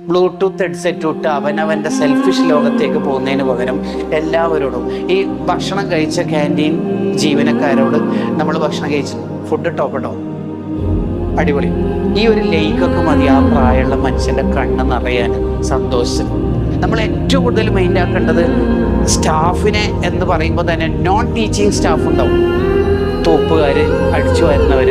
Bluetooth headset ഇട്ട് അവനവൻ്റെ selfish ലോകത്തേക്ക് പോകുന്നതിന് പകരം എല്ലാവരോടും ഈ ഭക്ഷണം കഴിച്ച ക്യാൻറ്റീൻ ജീവനക്കാരോട് നമ്മൾ ഭക്ഷണം കഴിച്ച് ഫുഡ് ടോപ്പട്ടോ അടിപൊളി, ഈ ഒരു ലൈക്കൊക്കെ മതി ആ പ്രായമുള്ള മനുഷ്യൻ്റെ കണ്ണ് നിറയാൻ സന്തോഷം. നമ്മൾ ഏറ്റവും കൂടുതൽ മൈൻഡ് ആക്കേണ്ടത് സ്റ്റാഫിനെ എന്ന് പറയുമ്പോൾ തന്നെ നോൺ ടീച്ചിങ് സ്റ്റാഫ് ഉണ്ടാവും. തോപ്പുകാർ, അടിച്ചു വരുന്നവർ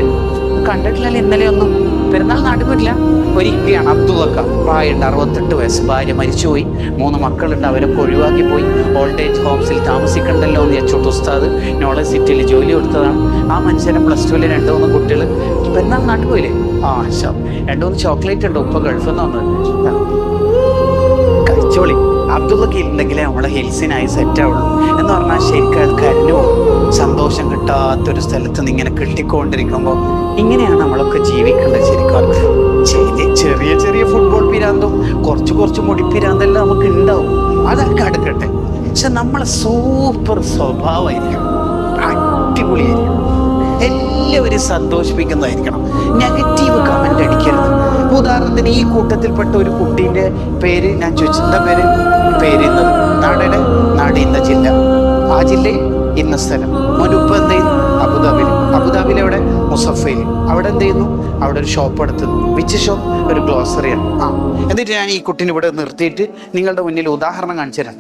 കണ്ടിട്ടില്ലല്ലോ. ഇന്നലെ ഒന്നും പെരുന്നാൾ നാട്ടിൽ പറ്റില്ല. ഒരു ഇപ്പിയാണ് അബ്ദുള്ളക്ക, പ്രായമുണ്ട്, 68 വയസ്സ്, ഭാര്യ മരിച്ചുപോയി, 3 മക്കളുണ്ട്, അവരൊക്കെ ഒഴിവാക്കി പോയി. ഓൾഡ് ഏജ് ഹോംസിൽ താമസിക്കണ്ടല്ലോ എന്ന് വെച്ചോട്ട് ഉസ്താദ് നോളജ് സിറ്റിയിൽ ജോലി കൊടുത്തതാണ്. ആ മനുഷ്യനെ +2 2-3 കുട്ടികൾ പെരുന്നാൾ നാട്ടിൽ പോയില്ലേ. ആ 2-3 ചോക്ലേറ്റ് ഉണ്ട്, ഉപ്പ ഗൾഫിൽ നിന്ന് വന്നത്, കഴിച്ചോളി. അബ്ദുള്ളക്ക് ഇല്ലെങ്കിലേ നമ്മളെ ഹെൽസിനായി സെറ്റ് ആവുള്ളൂ എന്ന് പറഞ്ഞാൽ ശരിക്കും ആൾക്കാരിനോ സന്തോഷം കിട്ടാത്തൊരു സ്ഥലത്ത് നിന്ന് ഇങ്ങനെ കിട്ടിക്കൊണ്ടിരിക്കുമ്പോൾ ഇങ്ങനെയാണ് നമ്മളൊക്കെ ജീവിക്കേണ്ടത്. ശരിക്കും ചെറിയ ചെറിയ ഫുട്ബോൾ പിരാന്തും കുറച്ച് മുടിപ്പിരാന്തെല്ലാം നമുക്ക് ഉണ്ടാവും, അതൊക്കെ അടുക്കട്ടെ. പക്ഷെ നമ്മളെ സൂപ്പർ സ്വഭാവമായിരിക്കണം, അടിപൊളിയായിരിക്കണം, എല്ലാവരും സന്തോഷിപ്പിക്കുന്നതായിരിക്കണം. നെഗറ്റീവ് കമന്റ് അടിക്കരുത്. ഉദാഹരണത്തിന് ഈ കൂട്ടത്തിൽപ്പെട്ട ഒരു കുട്ടീൻ്റെ പേര് ഞാൻ ചോദിച്ചു, എന്താ പേര് ഇന്നത്, നാട് ഇന്ന ജില്ല, ആ ജില്ലയിൽ ഇന്ന സ്ഥലം, മുനുപ്പ് എന്ത് ചെയ്യുന്നു, അബുദാബിയിൽ എവിടെ, മുസഫയിൽ, അവിടെ എന്ത് ചെയ്യുന്നു, അവിടെ ഒരു ഷോപ്പ് എടുത്തുന്നു, വിച്ച് ഷോപ്പ്, ഒരു ഗ്ലോസറിയാണ്. എന്നിട്ട് ഞാൻ ഈ കുട്ടീനെ ഇവിടെ നിർത്തിയിട്ട് നിങ്ങളുടെ മുന്നിൽ ഉദാഹരണം കാണിച്ചു തരാം.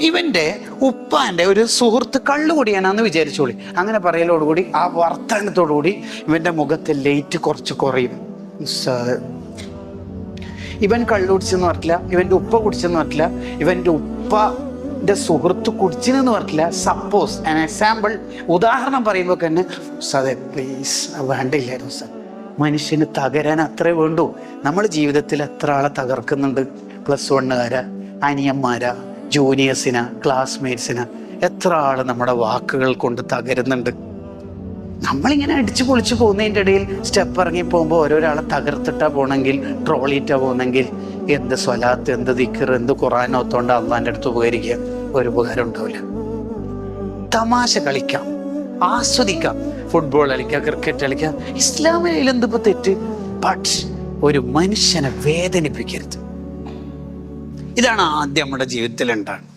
ഇവൻ്റെ ഉപ്പാൻ്റെ ഒരു സുഹൃത്ത് കള്ളുകൂടിയാണെന്ന് വിചാരിച്ചോളി. അങ്ങനെ പറയലോടുകൂടി ആ വർത്തമാനത്തോടുകൂടി ഇവൻ്റെ മുഖത്തെ ലൈറ്റ് കുറച്ച് കുറയും. ഇവൻ കള്ളു കുടിച്ചെന്ന് പറഞ്ഞില്ല, ഇവൻ്റെ ഉപ്പ കുടിച്ചെന്ന് പറഞ്ഞില്ല, ഇവൻ്റെ ഉപ്പൻ്റെ സുഹൃത്ത് കുടിച്ചെന്ന് പറഞ്ഞില്ല. സപ്പോസ് ആൻ എക്സാമ്പിൾ, ഉദാഹരണം പറയുമ്പോൾ തന്നെ സാറേ പ്ലീസ് വേണ്ടില്ലായിരുന്നു സാർ. മനുഷ്യന് തകരാൻ അത്രേ വേണ്ടൂ. നമ്മൾ ജീവിതത്തിൽ എത്ര ആളെ തകർക്കുന്നുണ്ട്, +1കാരാ, അനിയന്മാരാ, ജൂനിയേഴ്സിനാ, ക്ലാസ്മേറ്റ്സിനാ, എത്ര ആൾ നമ്മുടെ വാക്കുകൾ കൊണ്ട് തകരുന്നുണ്ട്. നമ്മളിങ്ങനെ അടിച്ചു പൊളിച്ചു പോകുന്നതിൻ്റെ ഇടയിൽ സ്റ്റെപ്പ് ഇറങ്ങി പോകുമ്പോൾ ഓരോരാളെ തകർത്തിട്ടാ പോകണമെങ്കിൽ, ട്രോളിയിട്ടാ പോകുന്നെങ്കിൽ എന്ത് സ്വലാത്ത്, എന്ത് ദിക്ർ, എന്ത് ഖുർആൻ ഒത്തോണ്ട് അള്ളാൻ്റെ അടുത്ത് ഉപകരിക്കുക, ഒരു ഉപകാരം ഉണ്ടാവില്ല. തമാശ കളിക്കാം, ആസ്വദിക്കാം, ഫുട്ബോൾ കളിക്കാം, ക്രിക്കറ്റ് കളിക്കാം, ഇസ്ലാമിൽ എന്തിപ്പോ തെറ്റ്? ബട്ട് ഒരു മനുഷ്യനെ വേദനിപ്പിക്കരുത്. ഇതാണ് ആദ്യം നമ്മുടെ ജീവിതത്തിൽ ഉണ്ടാകുന്നത്.